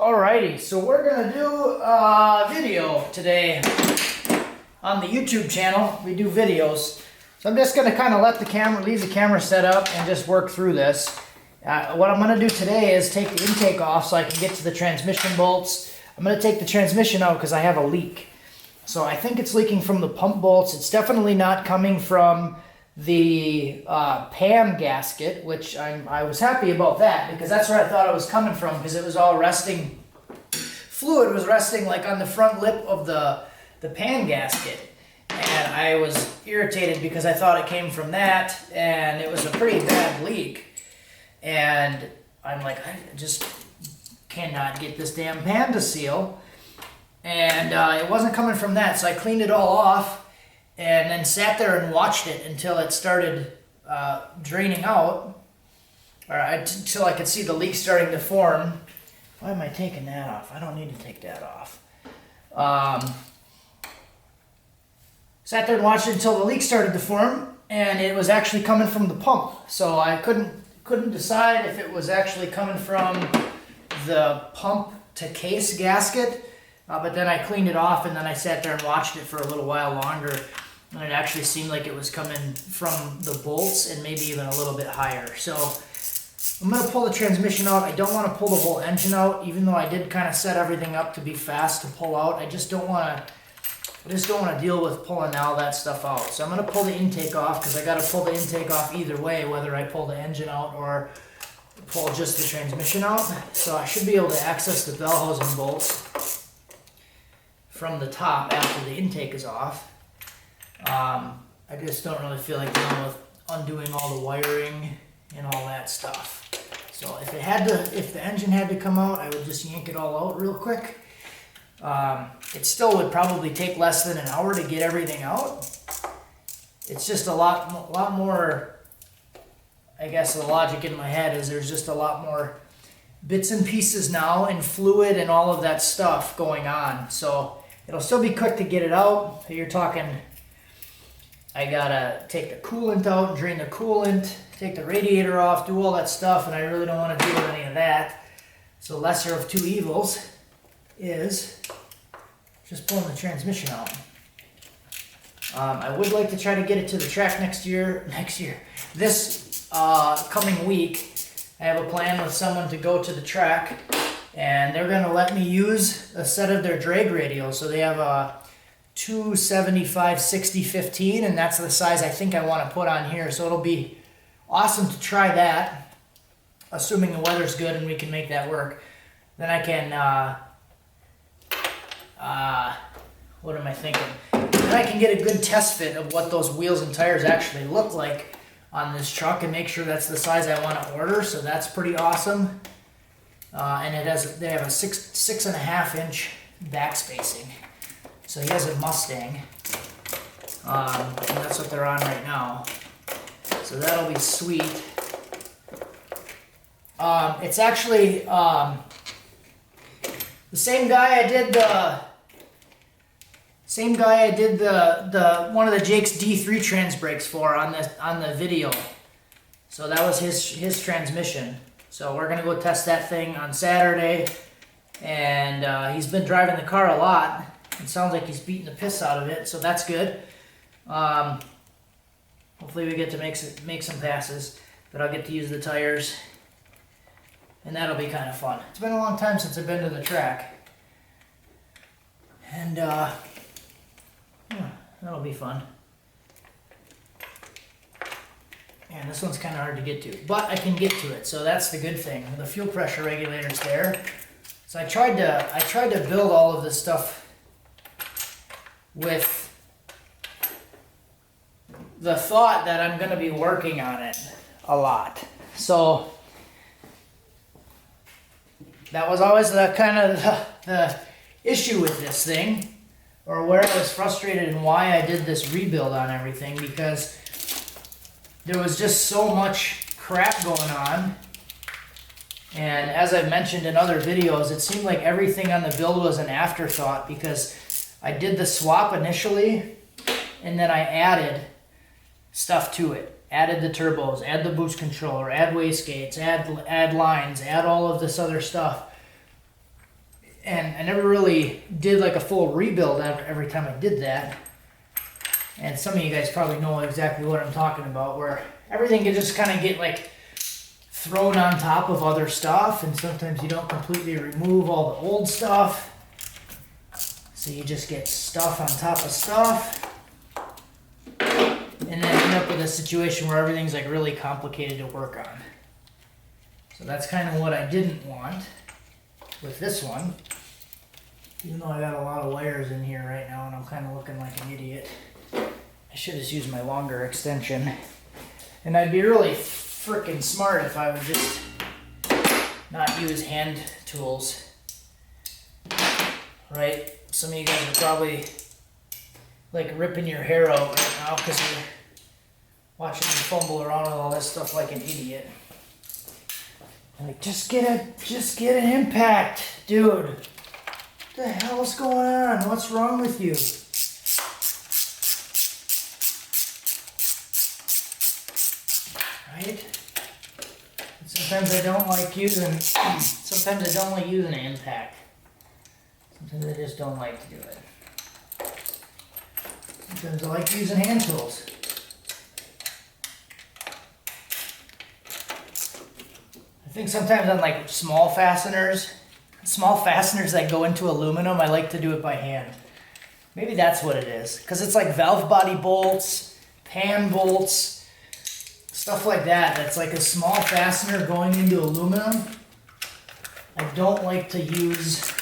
Alrighty, so we're gonna do a video today on the YouTube channel. We do videos. So I'm just gonna kind of leave the camera set up and just work through this. What I'm gonna do today is take the intake off so I can get to the transmission bolts. I'm gonna take the transmission out because I have a leak. So I think it's leaking from the pump bolts. It's definitely not coming from the pan gasket, which I was happy about that because that's where I thought it was coming from, because it was all resting, fluid was resting like on the front lip of the pan gasket, and I was irritated because I thought it came from that, and it was a pretty bad leak, and I'm like, I just cannot get this damn pan to seal, and it wasn't coming from that, so I cleaned it all off and then sat there and watched it until it started draining out, or until I could see the leak starting to form. Why am I taking that off? I don't need to take that off. Sat there and watched it until the leak started to form, and it was actually coming from the pump. So I couldn't decide if it was actually coming from the pump to case gasket, but then I cleaned it off, and then I sat there and watched it for a little while longer. And it actually seemed like it was coming from the bolts and maybe even a little bit higher. So I'm going to pull the transmission out. I don't want to pull the whole engine out, even though I did kind of set everything up to be fast to pull out. I just don't want to deal with pulling all that stuff out. So I'm going to pull the intake off, because I got to pull the intake off either way, whether I pull the engine out or pull just the transmission out. So I should be able to access the bell housing bolts from the top after the intake is off. I just don't really feel like dealing with undoing all the wiring and all that stuff. So if the engine had to come out, I would just yank it all out real quick. It still would probably take less than an hour to get everything out. It's just a lot more, I guess the logic in my head is there's just a lot more bits and pieces now and fluid and all of that stuff going on. So it'll still be quick to get it out. You're talking, I gotta take the coolant out, drain the coolant, take the radiator off, do all that stuff, and I really don't want to deal with any of that. So lesser of two evils is just pulling the transmission out. I would like to try to get it to the track next year. This coming week, I have a plan with someone to go to the track, and they're gonna let me use a set of their drag radios. So they have a 275 60 15, and that's the size I think I want to put on here. So it'll be awesome to try that, assuming the weather's good and we can make that work. Then I can what am I thinking? Then I can get a good test fit of what those wheels and tires actually look like on this truck and make sure that's the size I want to order. So that's pretty awesome. And they have a 6.5 inch back spacing. So he has a Mustang, and that's what they're on right now. So that'll be sweet. It's actually the same guy I did the one of the Jake's D3 trans brakes for on the video. So that was his transmission. So we're gonna go test that thing on Saturday, and he's been driving the car a lot. It sounds like he's beating the piss out of it, so that's good. Hopefully we get to make some passes, but I'll get to use the tires, and that'll be kind of fun. It's been a long time since I've been to the track, and yeah, that'll be fun. And this one's kind of hard to get to, but I can get to it, so that's the good thing. The fuel pressure regulator's there. So I tried to build all of this stuff with the thought that I'm going to be working on it a lot. So that was always the issue with this thing, or where I was frustrated and why I did this rebuild on everything, because there was just so much crap going on. And as I've mentioned in other videos, it seemed like everything on the build was an afterthought, because I did the swap initially, and then I added stuff to it. Added the turbos, add the boost controller, add wastegates, add lines, add all of this other stuff. and I never really did like a full rebuild every time I did that. And some of you guys probably know exactly what I'm talking about, where everything can just kind of get like thrown on top of other stuff, and sometimes you don't completely remove all the old stuff. So you just get stuff on top of stuff. And then end up with a situation where everything's like really complicated to work on. So that's kind of what I didn't want with this one. Even though I got a lot of wires in here right now and I'm kind of looking like an idiot. I should just use my longer extension. And I'd be really freaking smart if I would just not use hand tools. Right? Some of you guys are probably like ripping your hair out right now because you're watching me fumble around with all this stuff like an idiot. Like, just get an impact, dude. What the hell's going on? What's wrong with you? Right? And sometimes I don't like using an impact. Sometimes I just don't like to do it. Sometimes I like using hand tools. I think sometimes on like small fasteners that go into aluminum, I like to do it by hand. Maybe that's what it is. Because it's like valve body bolts, pan bolts, stuff like that. That's like a small fastener going into aluminum. I don't like to use...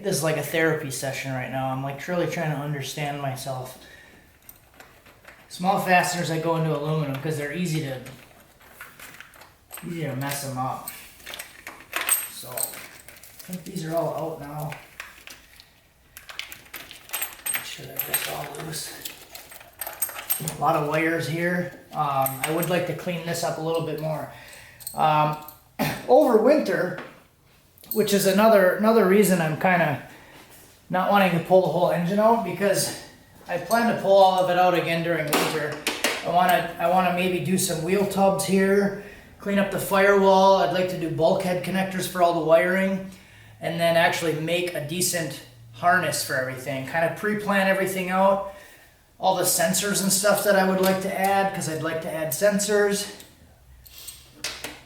This is like a therapy session right now. I'm like really trying to understand myself. Small fasteners that go into aluminum because they're easy to mess them up. So I think these are all out now. Make sure they're just all loose. A lot of wires here. I would like to clean this up a little bit more. Over winter, which is another reason I'm kind of not wanting to pull the whole engine out, because I plan to pull all of it out again during winter. I want to maybe do some wheel tubs here, clean up the firewall. I'd like to do bulkhead connectors for all the wiring, and then actually make a decent harness for everything. Kind of pre-plan everything out, all the sensors and stuff that I would like to add, because I'd like to add sensors,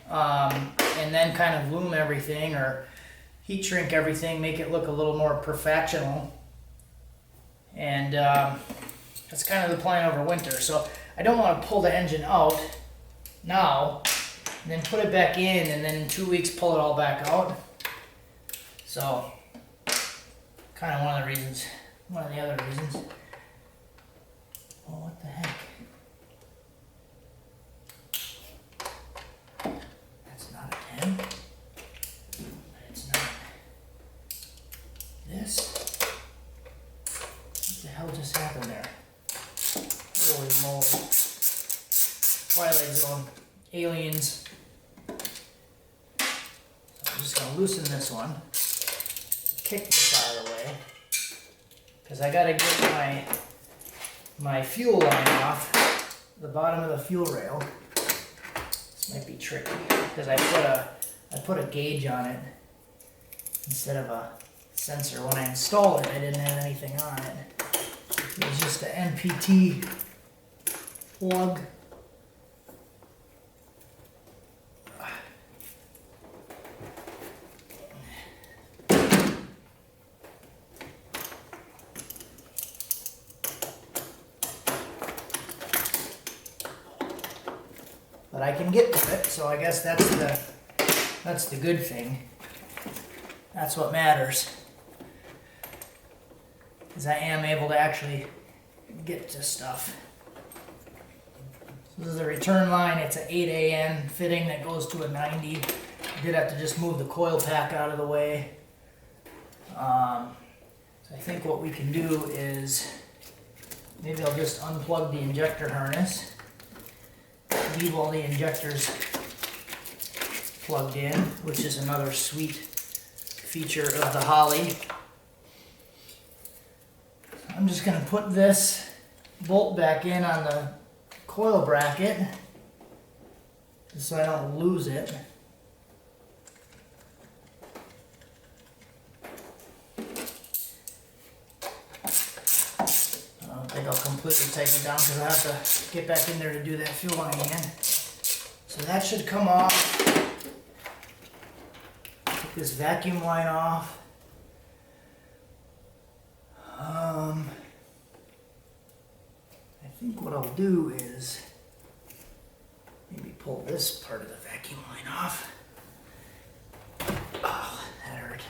and then kind of loom everything or heat shrink everything, make it look a little more professional. And that's kind of the plan over winter. So I don't want to pull the engine out now and then put it back in and then in 2 weeks pull it all back out. So kind of one of the other reasons. Oh, what the heck? That's not a 10. It's not. This. What the hell just happened there? Holy moly. Twilight Zone. Aliens. So I'm just going to loosen this one. Kick this out of the way. Because I got to get my fuel line off the bottom of the fuel rail. This might be tricky because I put a gauge on it instead of a sensor. When I installed it, I didn't have anything on it. It was just an NPT plug. But I can get to it, so I guess that's the good thing. That's what matters. Is I am able to actually get to stuff. So this is a return line. It's an 8AN fitting that goes to a 90. I did have to just move the coil pack out of the way. So I think what we can do is maybe I'll just unplug the injector harness. Leave all the injectors plugged in, which is another sweet feature of the Holly. I'm just going to put this bolt back in on the coil bracket just so I don't lose it. completely tighten it down because I have to get back in there to do that fuel line again. So that should come off. Take this vacuum line off. I think what I'll do is maybe pull this part of the vacuum line off. Oh, that hurt.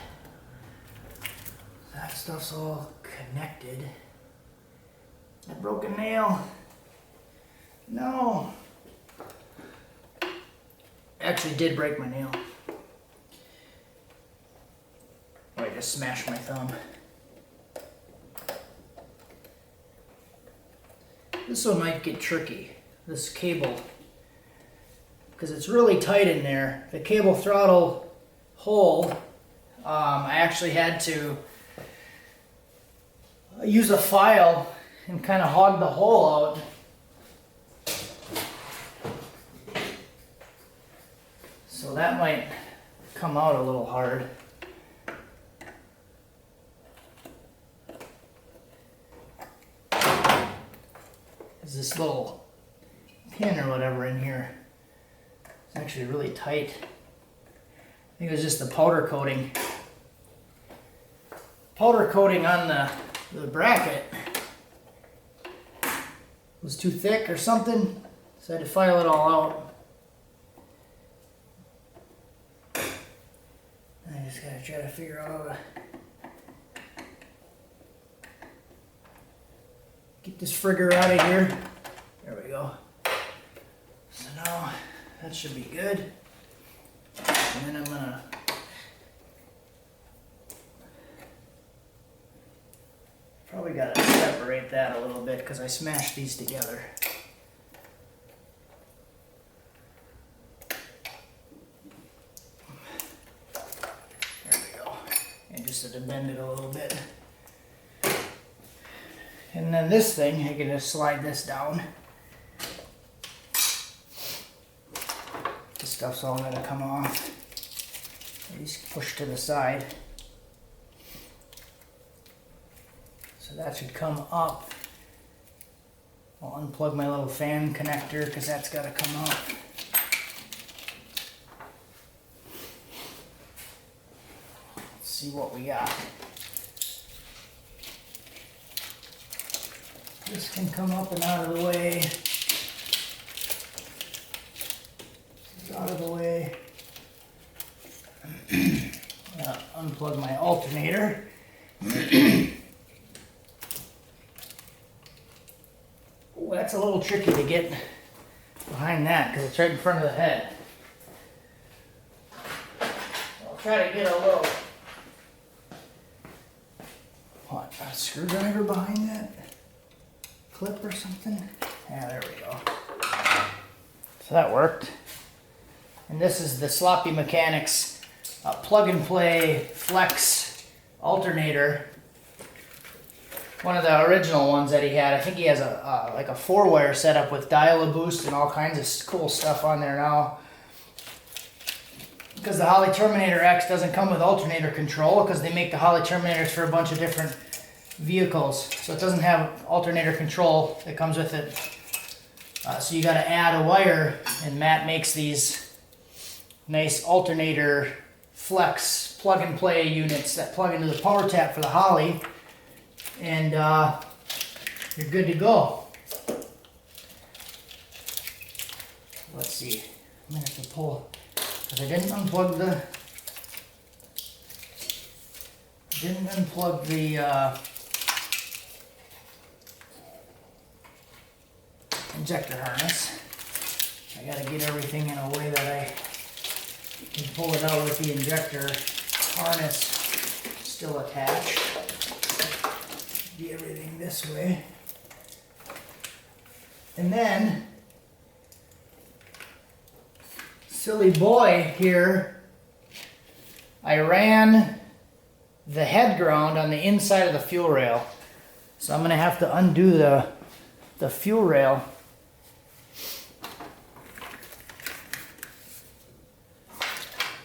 That stuff's all connected. That broken nail. No. Actually did break my nail. Oh, I just smashed my thumb. This one might get tricky, this cable, because it's really tight in there. The cable throttle hole, I actually had to use a file and kind of hog the hole out. So that might come out a little hard. There's this little pin or whatever in here. It's actually really tight. I think it was just the powder coating. Powder coating on the bracket was too thick or something, so I had to file it all out. I just gotta try to figure out how to get this frigger out of here. There we go. So now that should be good. And then I'm gonna probably gotta separate that a little bit because I smashed these together. There we go. And just to bend it a little bit. And then this thing, I can just slide this down. This stuff's all gonna come off. These push to the side. So that should come up. I'll unplug my little fan connector because that's gotta come out. Let's see what we got. This can come up and out of the way. This is out of the way. Unplug my alternator. Oh, that's a little tricky to get behind that because it's right in front of the head. I'll try to get a little, a screwdriver behind that? Clip or something? Yeah, there we go. So that worked. And this is the Sloppy Mechanics plug and play flex alternator. One of the original ones that he had. I think he has a like a 4-wire setup with dial-a-boost and all kinds of cool stuff on there now. Because the Holley Terminator X doesn't come with alternator control because they make the Holley Terminators for a bunch of different vehicles. So it doesn't have alternator control that comes with it. So you got to add a wire, and Matt makes these nice alternator flex plug and play units that plug into the power tap for the Holley, and you're good to go. Let's see. I'm gonna have to pull because I didn't unplug the injector harness. I gotta get everything in a way that I can pull it out with the injector harness still attached. Do everything this way. And then, silly boy here, I ran the head ground on the inside of the fuel rail. So I'm gonna have to undo the fuel rail.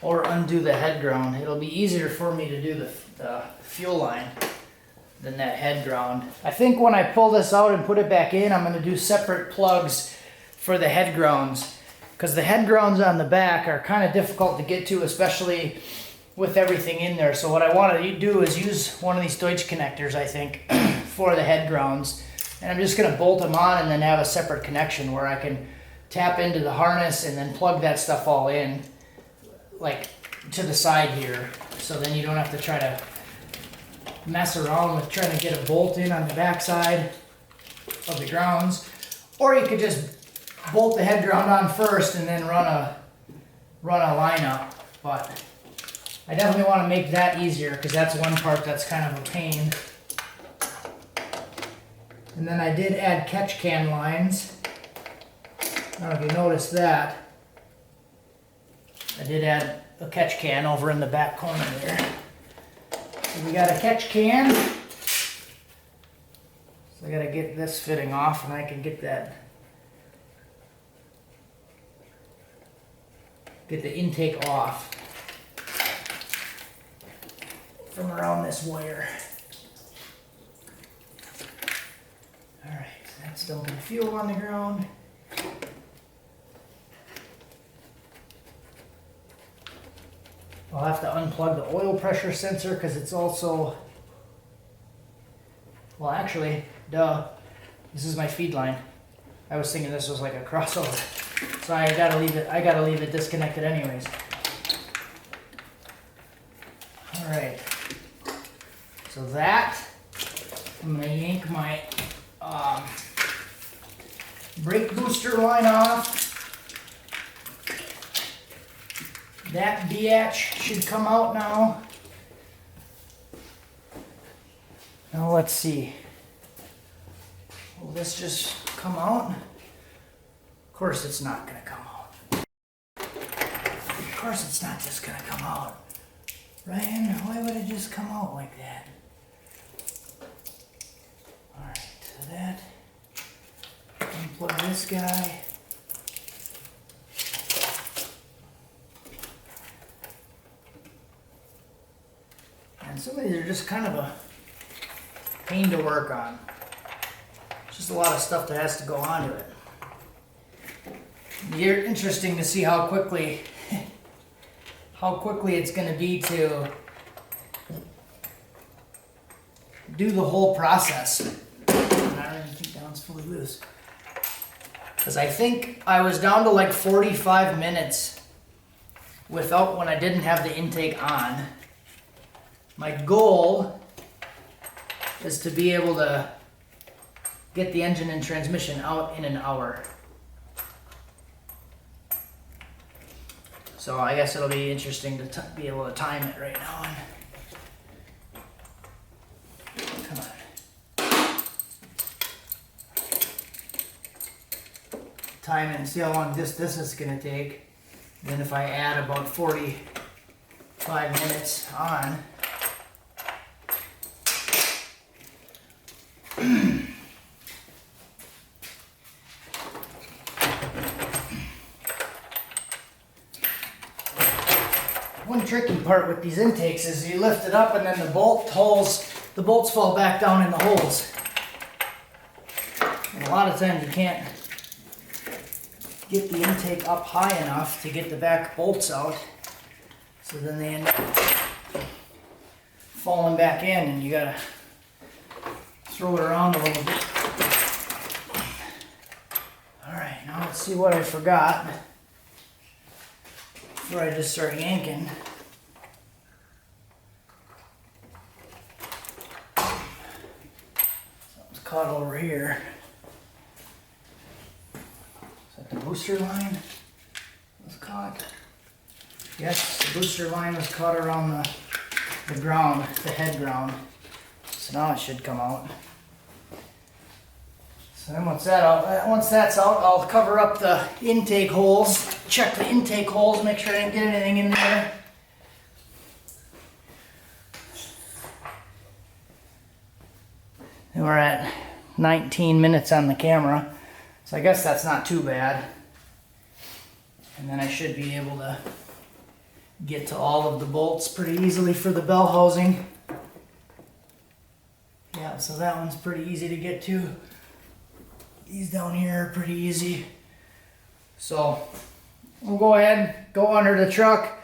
Or undo the head ground. It'll be easier for me to do the fuel line. than that head ground. I think when I pull this out and put it back in, I'm going to do separate plugs for the head grounds, because the head grounds on the back are kind of difficult to get to, especially with everything in there. So what I want to do is use one of these Deutsch connectors, I think, for the head grounds. And I'm just going to bolt them on and then have a separate connection where I can tap into the harness and then plug that stuff all in, like to the side here. So then you don't have to try to mess around with trying to get a bolt in on the back side of the grounds. Or you could just bolt the head ground on first and then run a line up. But I definitely want to make that easier, because that's one part that's kind of a pain. And then I did add catch can lines. I don't know if you noticed that. I did add a catch can over in the back corner there. So we got a catch can. So I gotta get this fitting off, and I can get the intake off from around this wire. Alright, that's dumping fuel on the ground. I'll have to unplug the oil pressure sensor, because it's also, well actually, duh, this is my feed line. I was thinking this was like a crossover. So I gotta leave it disconnected anyways. Alright. So that, I'm gonna yank my brake booster line off. That biatch should come out now. Now let's see. Will this just come out? Of course it's not gonna come out. Of course it's not just gonna come out. Ryan, why would it just come out like that? Alright, so that. Unplug this guy. And some of these are just kind of a pain to work on. It's just a lot of stuff that has to go onto it. You're interesting to see how quickly it's going to be to do the whole process. I don't even think that one's fully loose. Because I think I was down to like 45 minutes when I didn't have the intake on. My goal is to be able to get the engine and transmission out in an hour. So I guess it'll be interesting to be able to time it right now. Come on. Time it and see how long this is going to take. Then if I add about 45 minutes on, one tricky part with these intakes is you lift it up and then the bolts fall back down in the holes. And a lot of times you can't get the intake up high enough to get the back bolts out. So then they end up falling back in, and you gotta throw it around a little bit. Alright, now let's see what I forgot before I just start yanking. Something's caught over here. Is that the booster line was caught? Yes, the booster line was caught around the ground, the head ground. So now it should come out. So then once that's out, I'll cover up the intake holes, check the intake holes, make sure I didn't get anything in there. And we're at 19 minutes on the camera, so I guess that's not too bad. And then I should be able to get to all of the bolts pretty easily for the bell housing. so that one's pretty easy to get to. These down here are pretty easy. So we'll go ahead, go under the truck,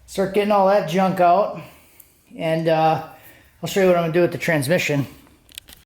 start getting all that junk out, and I'll show you what I'm gonna do with the transmission.